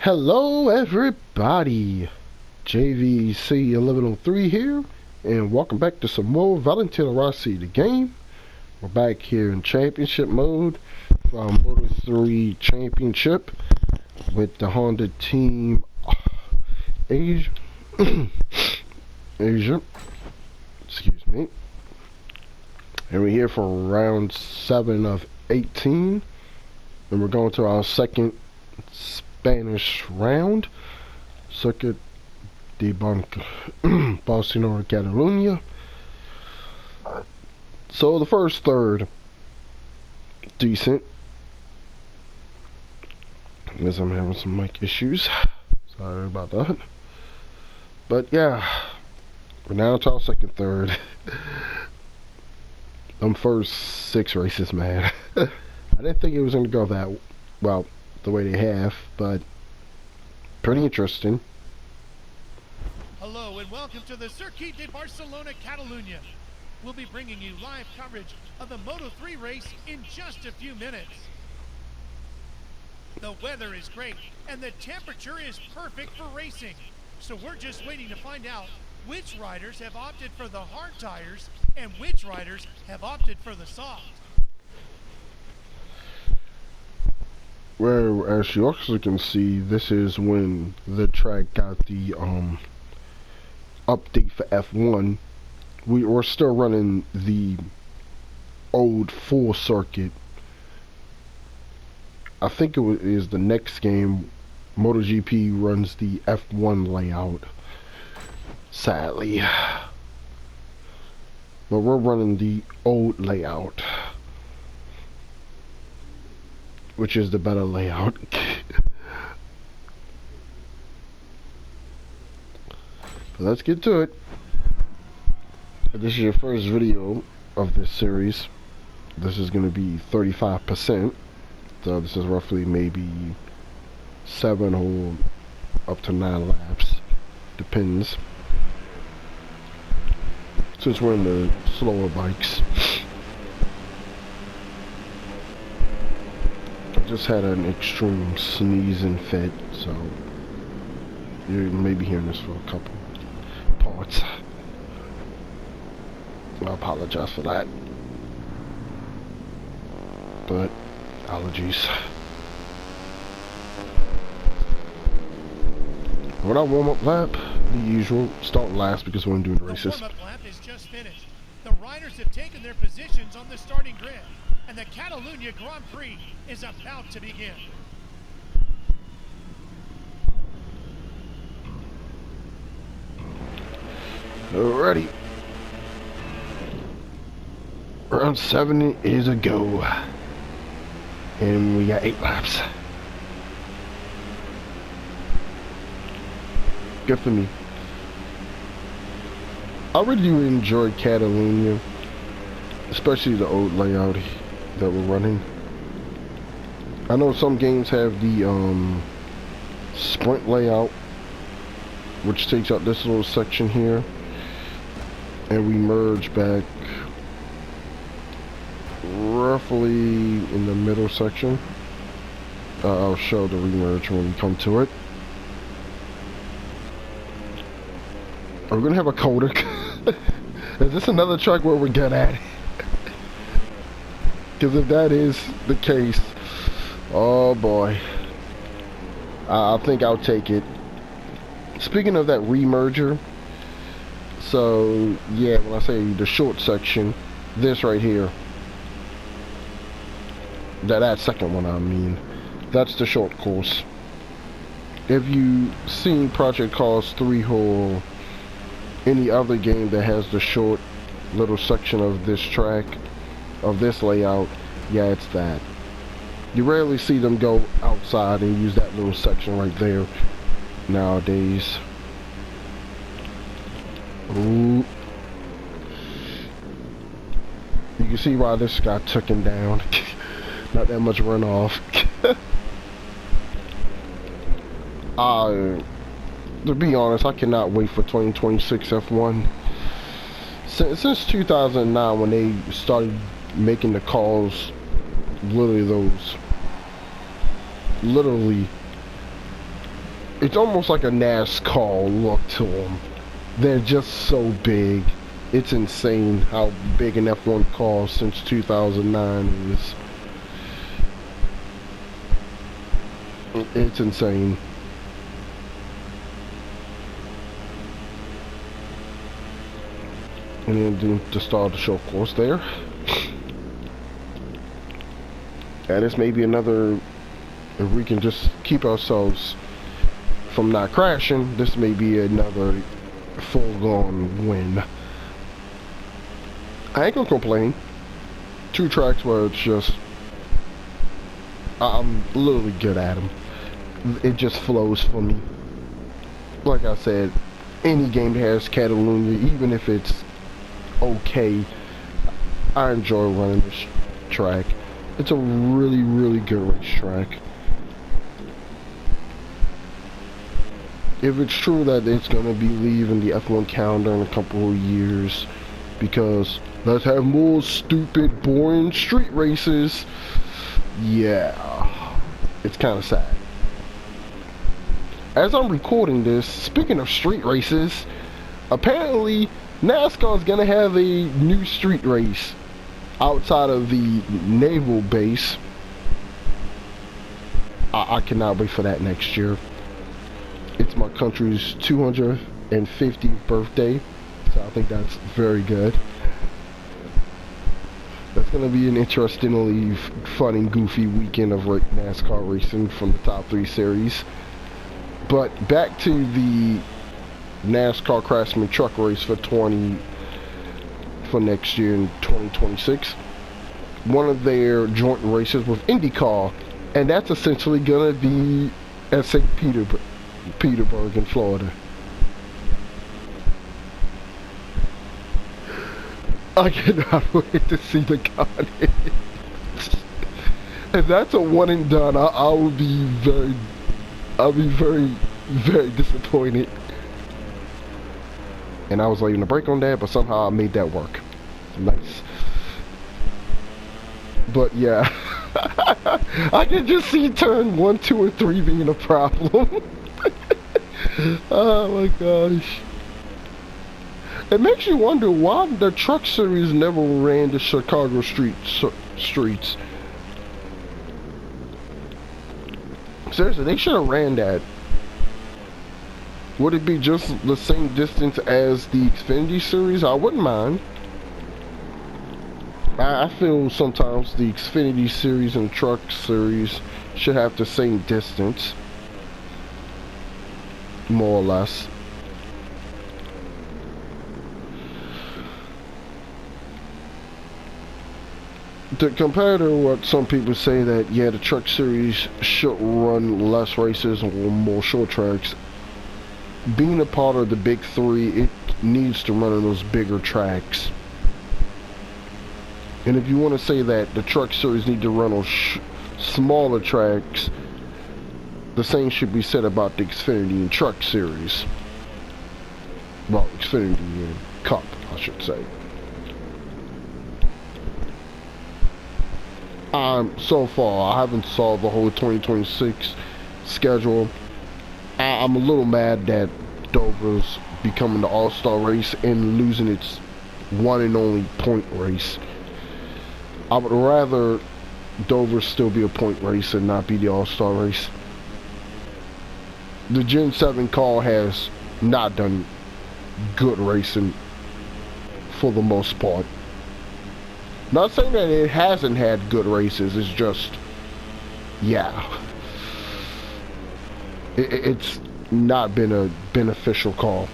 Hello everybody, JVC 1103 here, and welcome back to some more Valentino Rossi the game. We're back here in championship mode for our Moto 3 championship with the Honda team Asia. Asia, excuse me. And we're here for round 7 of 18, and we're going to our second Spanish round, Circuit de Barcelona, Catalunya. So the first third, decent. As I'm having some mic issues, sorry about that. But yeah, we're now to our second third. Them first 6 races, man. I didn't think it was going to go that well, the way they have, but pretty interesting. Hello and welcome to the Circuit de Barcelona, Catalunya. We'll be bringing you live coverage of the Moto 3 race in just a few minutes. The weather is great and the temperature is perfect for racing. So we're just waiting to find out which riders have opted for the hard tires and which riders have opted for the soft. Well, as you also can see, this is when the track got the update for F1. We were still running the old full circuit. I think it is the next game. MotoGP runs the F1 layout, sadly. But we're running the old layout, which is the better layout. So let's get to it. If this is your first video of this series, this is going to be 35%. So this is roughly maybe 7 or up to 9 laps. Depends. Since we're in the slower bikes. Just had an extreme sneezing fit, so you may be hearing this for a couple parts. I apologize for that, but allergies. When I warm up lap, the usual, start last because we're doing the races. The warm-up lap is just finished. The riders have taken their positions on the starting grid, and the Catalunya Grand Prix is about to begin. Alrighty. Round 7 is a go. And we got 8 laps. Good for me. I really do enjoy Catalunya, especially the old layout that we're running. I know some games have the sprint layout, which takes out this little section here, and we merge back roughly in the middle section. I'll show the remerge when we come to it. Are we gonna have a coda? Is this another track where we're good at? Because if that is the case, oh boy, I think I'll take it. Speaking of that remerger, so yeah, when I say the short section, this right here, that second one, I mean, that's the short course. If you've seen Project Cars 3 or any other game that has the short little section of this track, of this layout, yeah, it's that. You rarely see them go outside and use that little section right there nowadays. Ooh. You can see why this got taken down. Not that much runoff. To be honest, I cannot wait for 2026 F1. Since 2009, when they started making the calls, literally It's almost like a NASCAR look to them. They're just so big. It's insane how big an F1 car since 2009 is. It's insane. And then to start the show course there. And this may be another, if we can just keep ourselves from not crashing, this may be another full-on win. I ain't gonna complain. 2 tracks where it's just, I'm literally good at them. It just flows for me. Like I said, any game that has Catalunya, even if it's okay, I enjoy running this track. It's a really, really good racetrack. If it's true that it's gonna be leaving the F1 calendar in a couple of years, because let's have more stupid, boring street races, yeah, it's kind of sad. As I'm recording this, speaking of street races, apparently NASCAR is gonna have a new street race outside of the naval base. I cannot wait for that next year. It's my country's 250th birthday, so I think that's very good. That's going to be an interestingly fun and goofy weekend of NASCAR racing from the top 3 series. But back to the NASCAR Craftsman truck race for next year in 2026. One of their joint races with IndyCar, and that's essentially going to be at St. Petersburg in Florida. I cannot wait to see the carnage. If that's a one and done, I'll be very, very disappointed. And I was laying a break on that, but somehow I made that work. Nice. But yeah, I can just see turn 1, 2, and 3 being a problem. Oh my gosh. It makes you wonder why the truck series never ran the Chicago streets. Seriously, they should have ran that. Would it be just the same distance as the Xfinity series? I wouldn't mind. I feel sometimes the Xfinity series and truck series should have the same distance, more or less. To compare to what some people say that, yeah, the truck series should run less races or more short tracks, being a part of the big 3, it needs to run on those bigger tracks. And if you want to say that the truck series need to run on smaller tracks, the same should be said about the Xfinity and truck series. Well, Xfinity and Cup, I should say. So far, I haven't saw the whole 2026 schedule. I'm a little mad that Dover's becoming the all-star race and losing its one and only point race. I would rather Dover still be a point race and not be the all-star race. The Gen 7 car has not done good racing for the most part. Not saying that it hasn't had good races, it's just, yeah. It's not been a beneficial call.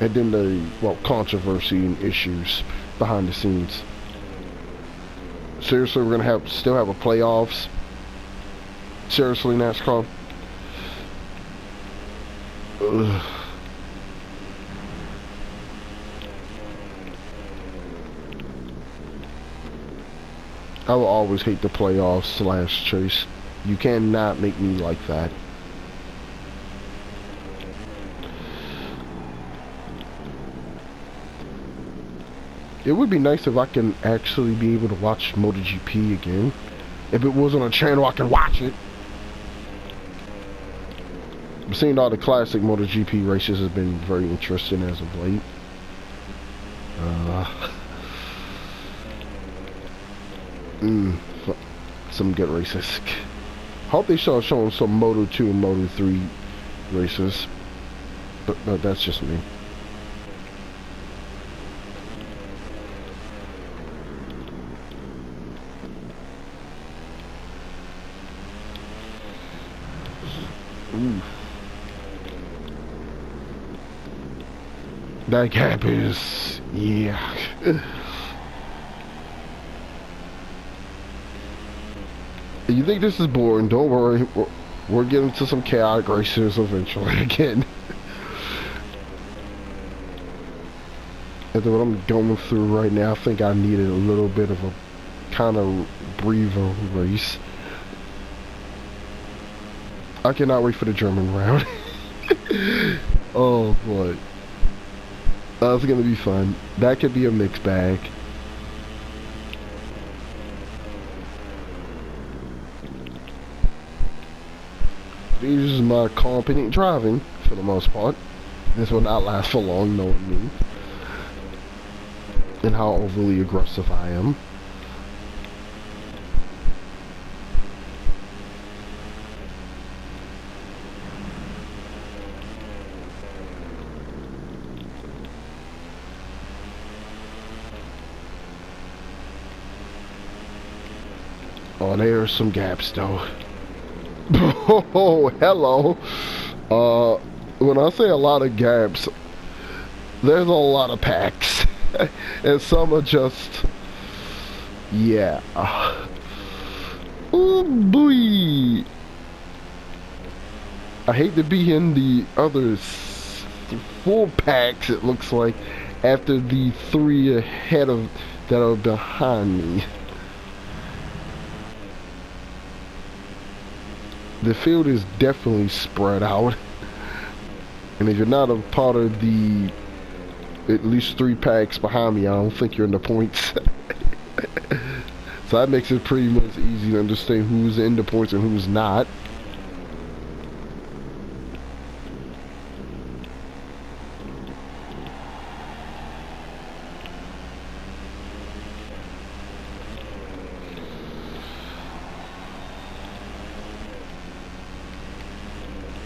And then the, well, controversy and issues behind the scenes. Seriously, we're gonna still have a playoffs? Seriously, NASCAR? Ugh. I will always hate the playoffs / chase. You cannot make me like that. It would be nice if I can actually be able to watch MotoGP again. If it was on a channel, I can watch it. Seeing all the classic MotoGP races has been very interesting as of late. Some good races. Hope they start showing some Moto 2 and Moto 3 races. But that's just me. Ooh. That gap is, yeah. You think this is boring? Don't worry. We're getting to some chaotic races eventually again. After what I'm going through right now, I think I needed a little bit of a kind of breather race. I cannot wait for the German round. Oh boy. That's gonna be fun. That could be a mixed bag. This is my competent driving for the most part. This will not last for long, knowing me. And how overly aggressive I am. Oh, there's some gaps though. Oh, hello. When I say a lot of gaps, there's a lot of packs. And some are just, yeah. Oh boy. I hate to be in the other 4 packs, it looks like, after the 3 ahead of that are behind me. The field is definitely spread out. And if you're not a part of the at least 3 packs behind me, I don't think you're in the points. So that makes it pretty much easy to understand who's in the points and who's not.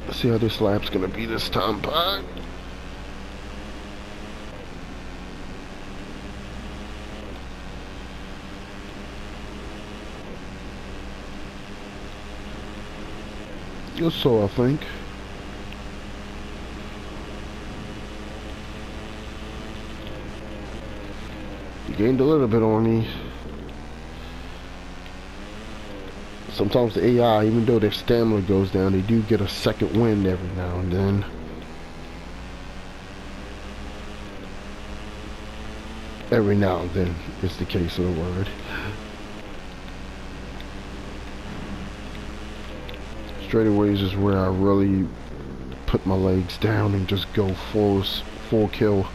Let's see how this lap's gonna be this time, Pie. Just so I think. You gained a little bit on me. Sometimes the AI, even though their stamina goes down, they do get a second wind every now and then. Every now and then is the case of the word. Straightaways is where I really put my legs down and just go full kill.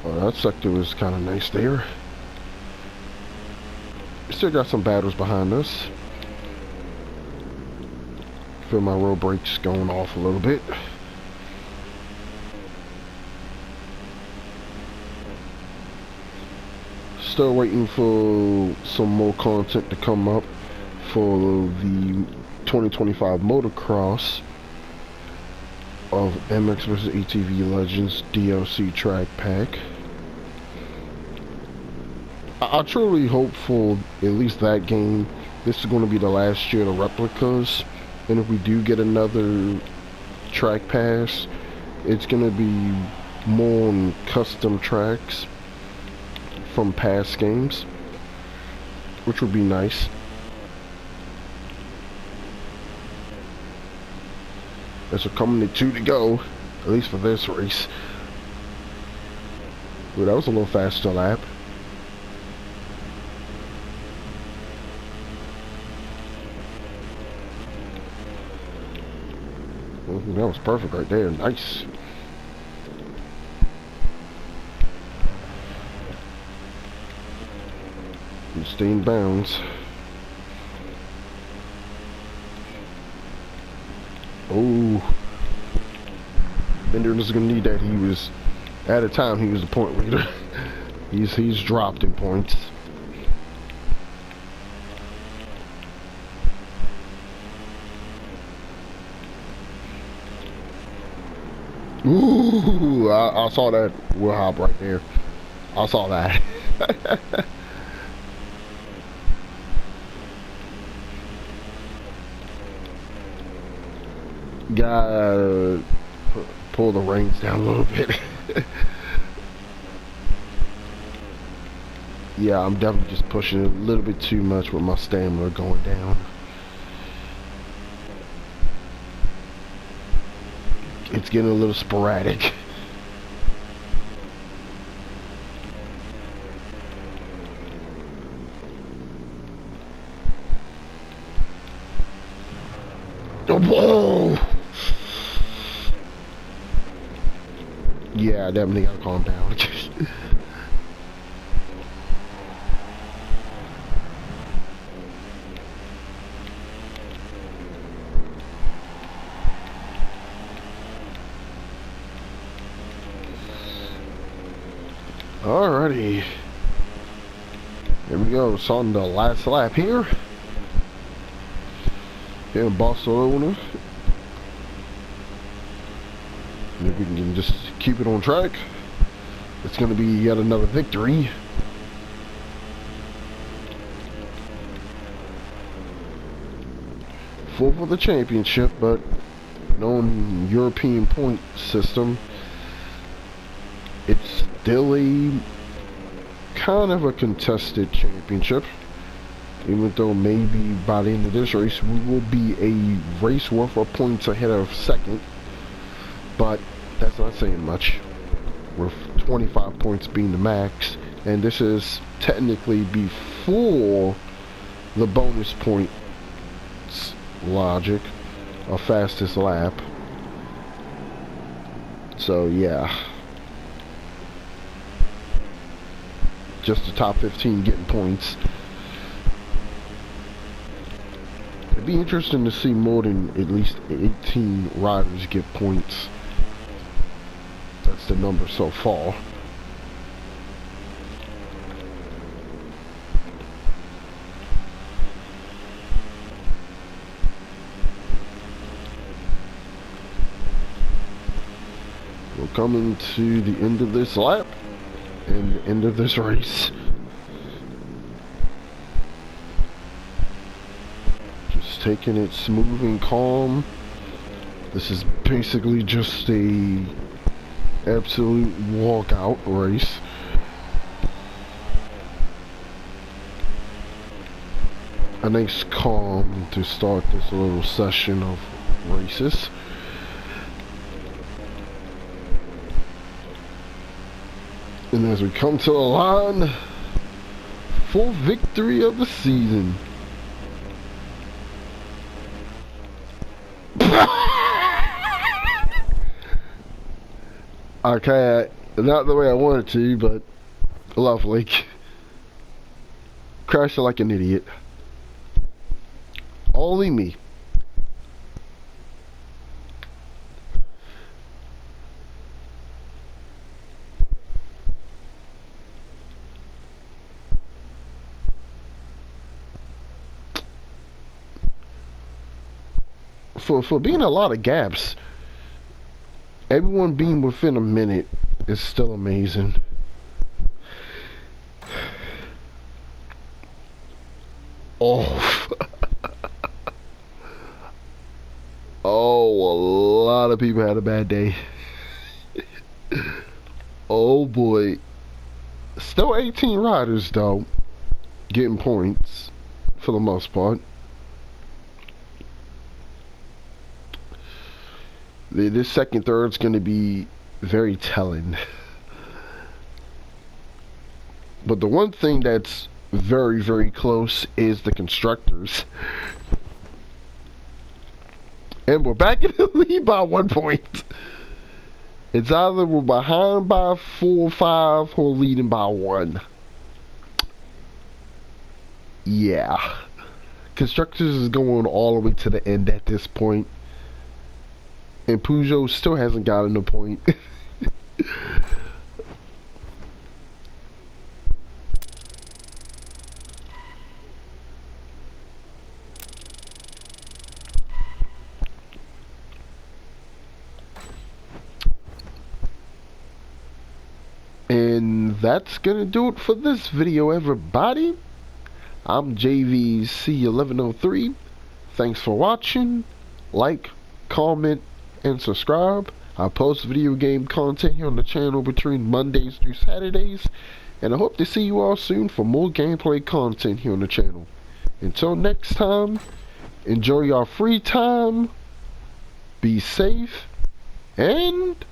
Oh, that sector was kind of nice there. Still got some battles behind us. Feel my road brakes going off a little bit. Still waiting for some more content to come up for the 2025 motocross of MX vs ATV Legends DLC track pack. I truly hope for at least that game. This is going to be the last year of the replicas, and if we do get another track pass, it's going to be more on custom tracks from past games, which would be nice. There's a coming to 2 to go, at least for this race. Ooh, that was a little faster lap. That was perfect right there. Nice. You stay in bounds. Oh. Bender is going to need that. He was, at a time, he was the point leader. he's dropped in points. Ooh, I saw that wheel hop right there. I saw that. Gotta pull the reins down a little bit. Yeah, I'm definitely just pushing it a little bit too much with my stamina going down. It's getting a little sporadic. Whoa! Yeah, definitely gotta calm down. Alrighty. Here we go. It's on the last lap here. Here in Barcelona. And if we can just keep it on track, it's going to be yet another victory. Full for the championship, but known European point system, it's still a kind of a contested championship. Even though maybe by the end of this race we will be a race worth of points ahead of second, but that's not saying much, with 25 points being the max, and this is technically before the bonus points logic of fastest lap. So yeah, just the top 15 getting points. It'd be interesting to see more than at least 18 riders get points. That's the number so far. We're coming to the end of this lap and the end of this race. Just taking it smooth and calm. This is basically just a absolute walkout race. A nice calm to start this little session of races. And as we come to the line, full victory of the season. Okay, not the way I wanted to, but lovely. Crashed like an idiot. Only me. For being a lot of gaps, everyone being within a minute is still amazing. Oh. Oh, a lot of people had a bad day. Oh boy. Still 18 riders though, getting points for the most part. This second third's going to be very telling. But the one thing that's very, very close is the constructors. And we're back in the lead by 1 point. It's either we're behind by 4 or 5 or leading by 1. Yeah. Constructors is going all the way to the end at this point. And Peugeot still hasn't gotten a point. And that's gonna do it for this video, everybody. I'm JVC1103. Thanks for watching. Like, comment, and subscribe. I post video game content here on the channel between Mondays through Saturdays. And I hope to see you all soon for more gameplay content here on the channel. Until next time, enjoy your free time. Be safe. And...